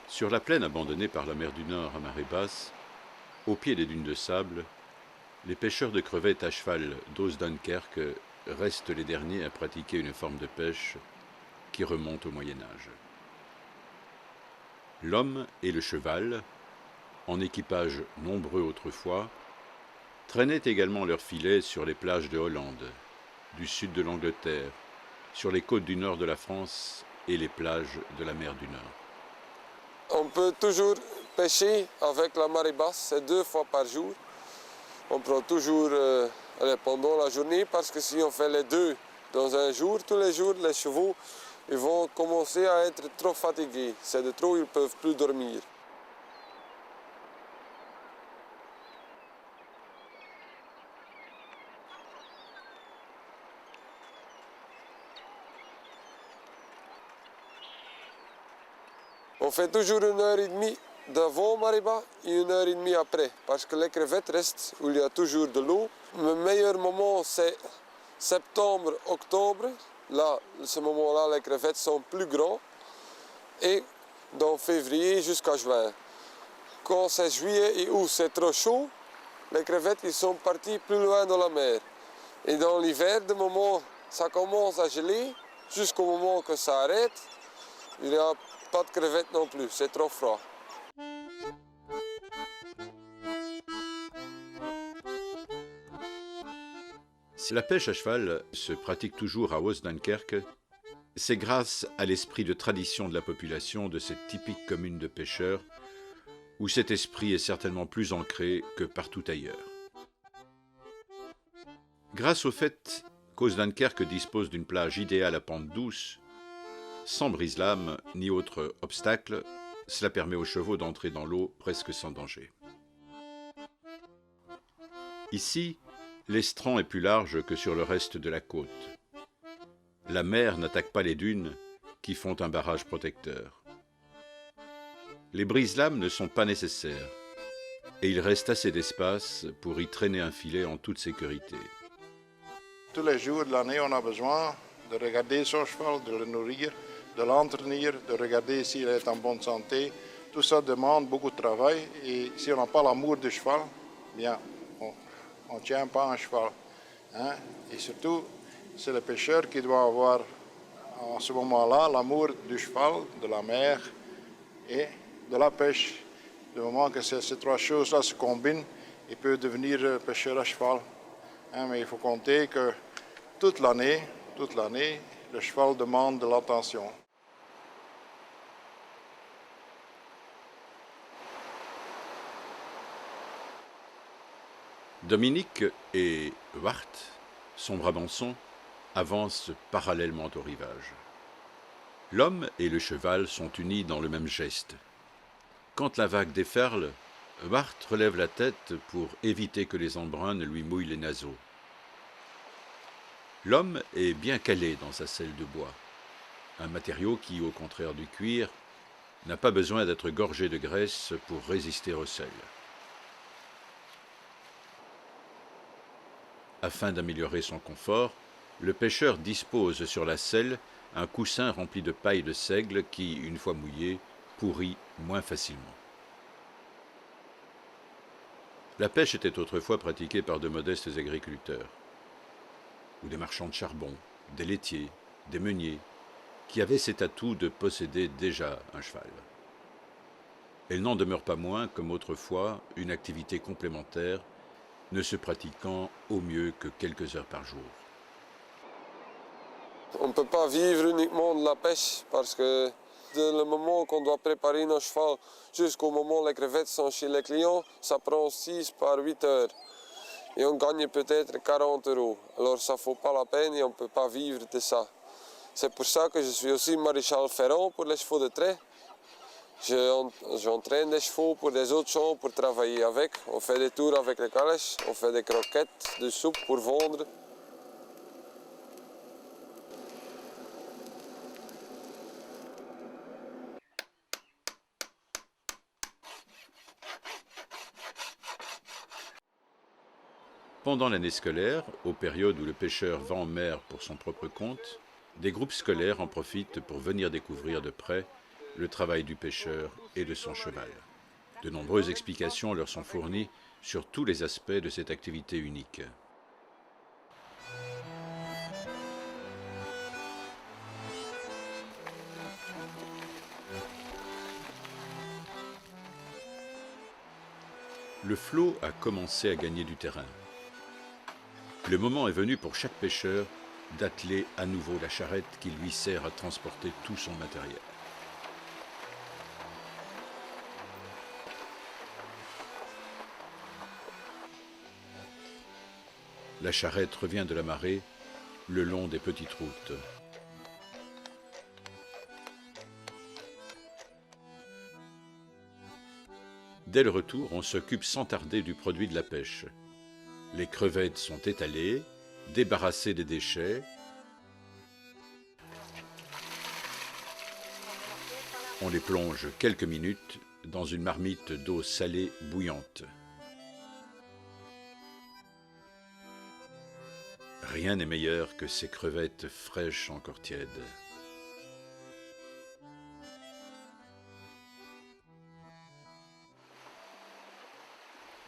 Sur la plaine abandonnée par la mer du Nord à marée basse, au pied des dunes de sable, les pêcheurs de crevettes à cheval d'Oos-Dunkerque restent les derniers à pratiquer une forme de pêche qui remonte au Moyen Âge. L'homme et le cheval, en équipage nombreux autrefois, traînaient également leurs filets sur les plages de Hollande, du sud de l'Angleterre, sur les côtes du nord de la France et les plages de la mer du Nord. On peut toujours pêcher avec la marée basse, c'est 2 fois par jour. On prend toujours pendant la journée parce que si on fait les deux dans un jour, tous les jours, les chevaux ils vont commencer à être trop fatigués. C'est de trop, ils ne peuvent plus dormir. On fait toujours 1h30 d'avant marée basse et 1h30 après, parce que les crevettes restent où il y a toujours de l'eau. Le meilleur moment, c'est septembre, octobre. Là, à ce moment-là, les crevettes sont plus grands. Et dans février jusqu'à juin. Quand c'est juillet et août, c'est trop chaud, les crevettes ils sont partis plus loin dans la mer. Et dans l'hiver, de moment, ça commence à geler, jusqu'au moment que ça arrête, il n'y a pas de crevettes non plus, c'est trop froid. Si la pêche à cheval se pratique toujours à Oos-Dunkerque, c'est grâce à l'esprit de tradition de la population de cette typique commune de pêcheurs, où cet esprit est certainement plus ancré que partout ailleurs. Grâce au fait qu'Oos-Dunkerque dispose d'une plage idéale à pente douce, sans brise-lames ni autre obstacle, cela permet aux chevaux d'entrer dans l'eau presque sans danger. Ici, l'estran est plus large que sur le reste de la côte. La mer n'attaque pas les dunes qui font un barrage protecteur. Les brise-lames ne sont pas nécessaires et il reste assez d'espace pour y traîner un filet en toute sécurité. Tous les jours de l'année, on a besoin de regarder son cheval, de le nourrir, de l'entretenir, de regarder s'il est en bonne santé. Tout ça demande beaucoup de travail et si on n'a pas l'amour du cheval, bien, on ne tient pas un cheval. Hein? Et surtout, c'est le pêcheur qui doit avoir à ce moment-là l'amour du cheval, de la mer et de la pêche. Du moment que ces trois choses-là se combinent, il peut devenir pêcheur à cheval. Hein? Mais il faut compter que toute l'année, le cheval demande de l'attention. Dominique et Wart, son brabançon, avancent parallèlement au rivage. L'homme et le cheval sont unis dans le même geste. Quand la vague déferle, Wart relève la tête pour éviter que les embruns ne lui mouillent les naseaux. L'homme est bien calé dans sa selle de bois, un matériau qui, au contraire du cuir, n'a pas besoin d'être gorgé de graisse pour résister au sel. Afin d'améliorer son confort, le pêcheur dispose sur la selle un coussin rempli de paille de seigle qui, une fois mouillé, pourrit moins facilement. La pêche était autrefois pratiquée par de modestes agriculteurs, ou des marchands de charbon, des laitiers, des meuniers, qui avaient cet atout de posséder déjà un cheval. Elle n'en demeure pas moins, comme autrefois, une activité complémentaire, ne se pratiquant au mieux que quelques heures par jour. On ne peut pas vivre uniquement de la pêche parce que le moment qu'on doit préparer nos chevaux jusqu'au moment où les crevettes sont chez les clients, ça prend 6 par 8 heures. Et on gagne peut-être 40 €. Alors ça ne vaut pas la peine et on ne peut pas vivre de ça. C'est pour ça que je suis aussi maréchal ferrant pour les chevaux de trait. J'entraîne des chevaux pour des autres champs pour travailler avec. On fait des tours avec les calèches, on fait des croquettes, de soupe pour vendre. Pendant l'année scolaire, aux périodes où le pêcheur va en mer pour son propre compte, des groupes scolaires en profitent pour venir découvrir de près le travail du pêcheur et de son cheval. De nombreuses explications leur sont fournies sur tous les aspects de cette activité unique. Le flot a commencé à gagner du terrain. Le moment est venu pour chaque pêcheur d'atteler à nouveau la charrette qui lui sert à transporter tout son matériel. La charrette revient de la marée le long des petites routes. Dès le retour, on s'occupe sans tarder du produit de la pêche. Les crevettes sont étalées, débarrassées des déchets. On les plonge quelques minutes dans une marmite d'eau salée bouillante. Rien n'est meilleur que ces crevettes fraîches encore tièdes.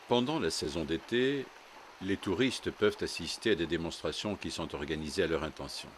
Pendant la saison d'été, les touristes peuvent assister à des démonstrations qui sont organisées à leur intention.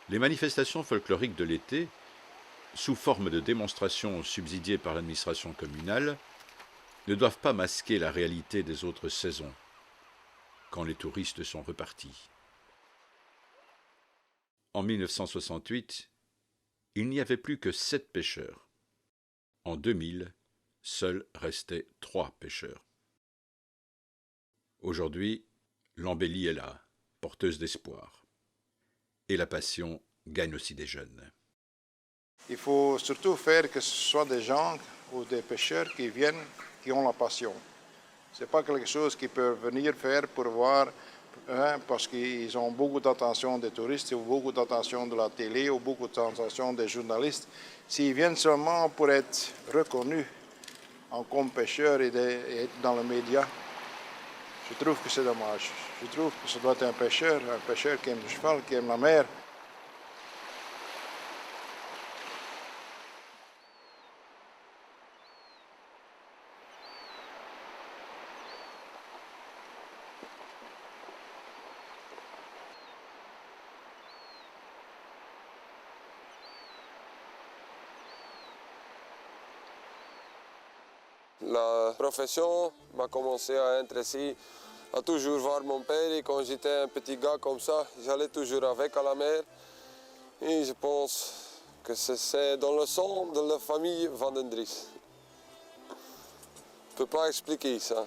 Les manifestations folkloriques de l'été, sous forme de démonstrations subsidiées par l'administration communale, ne doivent pas masquer la réalité des autres saisons, quand les touristes sont repartis. En 1968, il n'y avait plus que 7 pêcheurs. En 2000, seuls restaient 3 pêcheurs. Aujourd'hui, l'embellie est là, porteuse d'espoir. Et la passion gagne aussi des jeunes. Il faut surtout faire que ce soit des gens ou des pêcheurs qui viennent, qui ont la passion. Ce n'est pas quelque chose qu'ils peuvent venir faire pour voir, parce qu'ils ont beaucoup d'attention des touristes, ou beaucoup d'attention de la télé, ou beaucoup d'attention des journalistes. S'ils viennent seulement pour être reconnus comme pêcheurs et être dans les médias, je trouve que c'est dommage. Je trouve que ça doit être un pêcheur qui aime le cheval, qui aime la mer. La profession m'a commencé à intéresser, à toujours voir mon père. Et quand j'étais un petit gars comme ça, j'allais toujours avec à la mer. Et je pense que c'est dans le sang de la famille Van den Dries. Je ne peux pas expliquer ça.